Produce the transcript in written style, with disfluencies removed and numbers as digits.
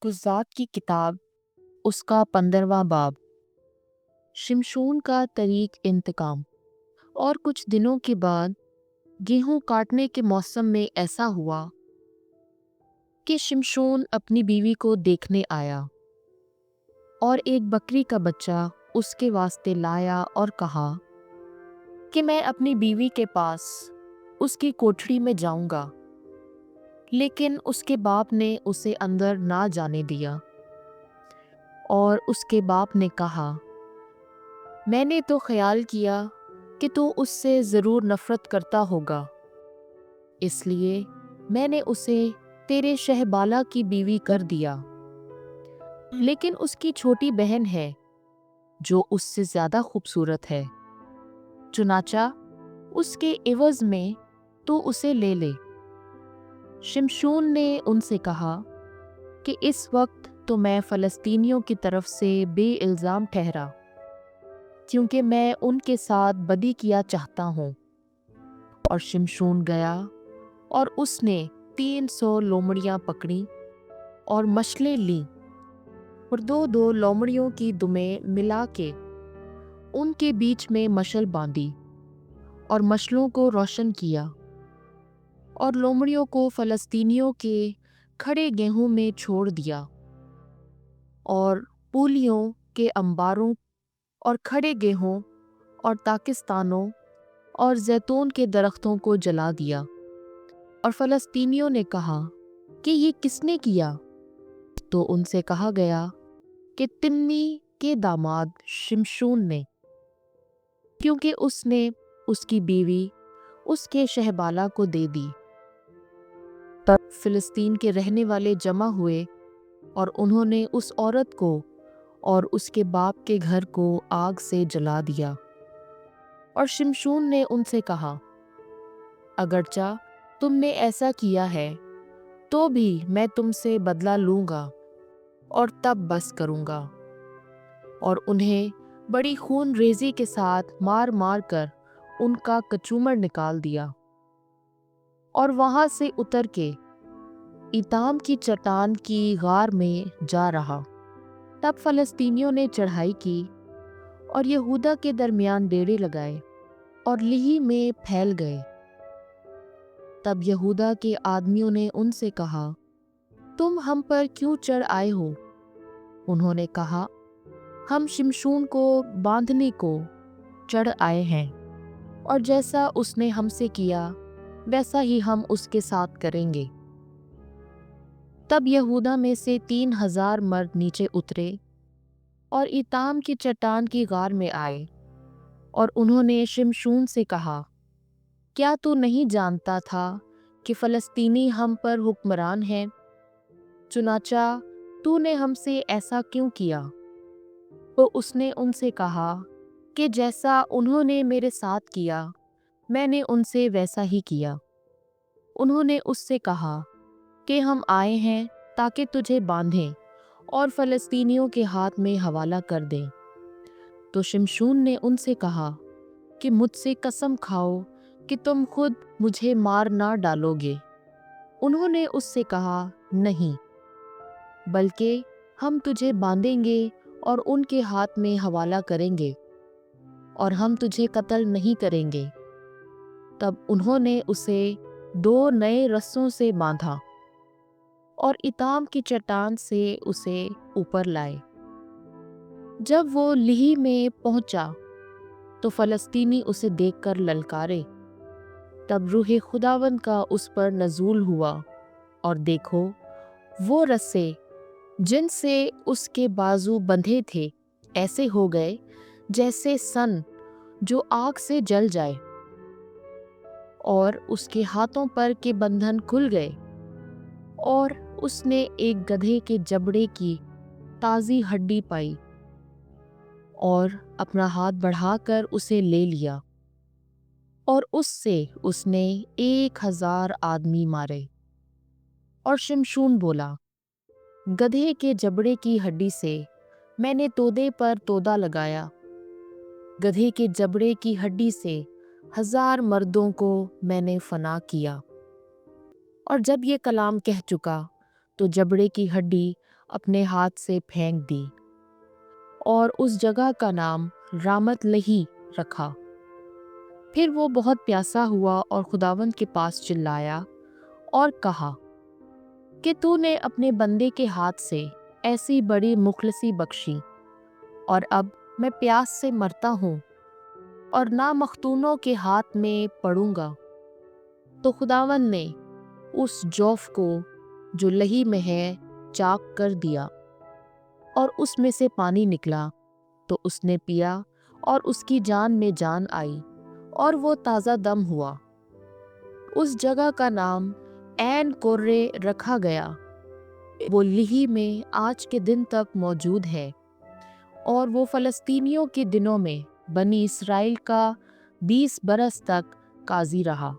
कुज़ात की किताब उसका 15वां बाब। शिमशोन का तरीक इंतकाम। और कुछ दिनों के बाद गेहूं काटने के मौसम में ऐसा हुआ कि शिमशोन अपनी बीवी को देखने आया और एक बकरी का बच्चा उसके वास्ते लाया और कहा कि मैं अपनी बीवी के पास उसकी कोठरी में जाऊंगा। लेकिन उसके बाप ने उसे अंदर ना जाने दिया और उसके बाप ने कहा, मैंने तो ख्याल किया कि तू उससे ज़रूर नफ़रत करता होगा, इसलिए मैंने उसे तेरे शहबाला की बीवी कर दिया। लेकिन उसकी छोटी बहन है जो उससे ज़्यादा खूबसूरत है, चुनाचा उसके एवज़ में तू उसे ले ले। शिमशोन ने उनसे कहा कि इस वक्त तो मैं फ़लस्तीनियों की तरफ से बेइल्ज़ाम ठहरा, क्योंकि मैं उनके साथ बदी किया चाहता हूँ। और शिमशोन गया और उसने 300 लोमड़ियाँ पकड़ी और मशलें लीं और दो दो लोमड़ियों की दुमें मिला के उनके बीच में मशल बांधी और मशलों को रोशन किया और लोमड़ियों को फ़लस्तीनियों के खड़े गेहूं में छोड़ दिया और पूलियों के अंबारों और खड़े गेहूं और ताकिस्तानों और जैतून के दरख्तों को जला दिया। और फ़लस्तीनियों ने कहा कि ये किसने किया? तो उनसे कहा गया कि तिम्मी के दामाद शिमशोन ने, क्योंकि उसने उसकी बीवी उसके शहबाला को दे दी। तब फिलिस्तीन के रहने वाले जमा हुए और उन्होंने उस औरत को और उसके बाप के घर को आग से जला दिया। और शिमशोन ने उनसे कहा, अगरचा तुमने ऐसा किया है तो भी मैं तुमसे बदला लूंगा और तब बस करूंगा। और उन्हें बड़ी खून रेजी के साथ मार मार कर उनका कचूमर निकाल दिया और वहां से उतर के इताम की चट्टान की गार में जा रहा। तब फ़लस्तीनियों ने चढ़ाई की और यहूदा के दरमियान डेरे लगाए और लिही में फैल गए। तब यहूदा के आदमियों ने उनसे कहा, तुम हम पर क्यों चढ़ आए हो? उन्होंने कहा, हम शिमशोन को बांधने को चढ़ आए हैं और जैसा उसने हमसे किया वैसा ही हम उसके साथ करेंगे। तब यहूदा में से 3000 मर्द नीचे उतरे और इताम की चट्टान की गार में आए और उन्होंने शिमशोन से कहा, क्या तू नहीं जानता था कि फ़लस्तीनी हम पर हुक्मरान हैं? चुनाचा तूने हमसे ऐसा क्यों किया? तो उसने उनसे कहा कि जैसा उन्होंने मेरे साथ किया मैंने उनसे वैसा ही किया। उन्होंने उससे कहा कि हम आए हैं ताकि तुझे बांधें और फ़लस्तीनियों के हाथ में हवाला कर दें। तो शिमशोन ने उनसे कहा कि मुझसे कसम खाओ कि तुम खुद मुझे मार ना डालोगे। उन्होंने उससे कहा, नहीं, बल्कि हम तुझे बांधेंगे और उनके हाथ में हवाला करेंगे और हम तुझे कत्ल नहीं करेंगे। तब उन्होंने उसे 2 नए रस्सों से बांधा और इताम की चट्टान से उसे ऊपर लाए। जब वो लिही में पहुंचा तो फ़लस्तीनी उसे देखकर ललकारे। तब रूह खुदावंद का उस पर नज़ूल हुआ और देखो, वो रस्से जिनसे उसके बाजू बंधे थे ऐसे हो गए जैसे सन जो आग से जल जाए, और उसके हाथों पर के बंधन खुल गए और उसने एक गधे के जबड़े की ताज़ी हड्डी पाई और अपना हाथ बढ़ाकर उसे ले लिया और उससे उसने 1000 आदमी मारे। और शिमशोन बोला, गधे के जबड़े की हड्डी से मैंने तोदे पर तोदा लगाया, गधे के जबड़े की हड्डी से 1000 मर्दों को मैंने फना किया। और जब ये कलाम कह चुका तो जबड़े की हड्डी اپنے ہاتھ سے پھینک دی اور اس جگہ کا نام رامت لہی رکھا۔ پھر وہ بہت پیاسا ہوا اور خداوند کے پاس چلایا اور کہا کہ تو نے اپنے بندے کے ہاتھ سے ایسی بڑی مخلصی بخشی، اور اب میں پیاس سے مرتا ہوں اور نامختونوں کے ہاتھ میں پڑوں گا۔ تو خداوند نے اس جوف کو جو لہی میں ہے چاک کر دیا، اور اس میں سے پانی نکلا، تو اس نے پیا اور اس کی جان میں جان آئی اور وہ تازہ دم ہوا۔ اس جگہ کا نام عین قرے رکھا گیا۔ وہ لہی میں آج کے دن تک موجود ہے، اور وہ فلسطینیوں کے دنوں میں بنی اسرائیل کا 20 برس تک قاضی رہا۔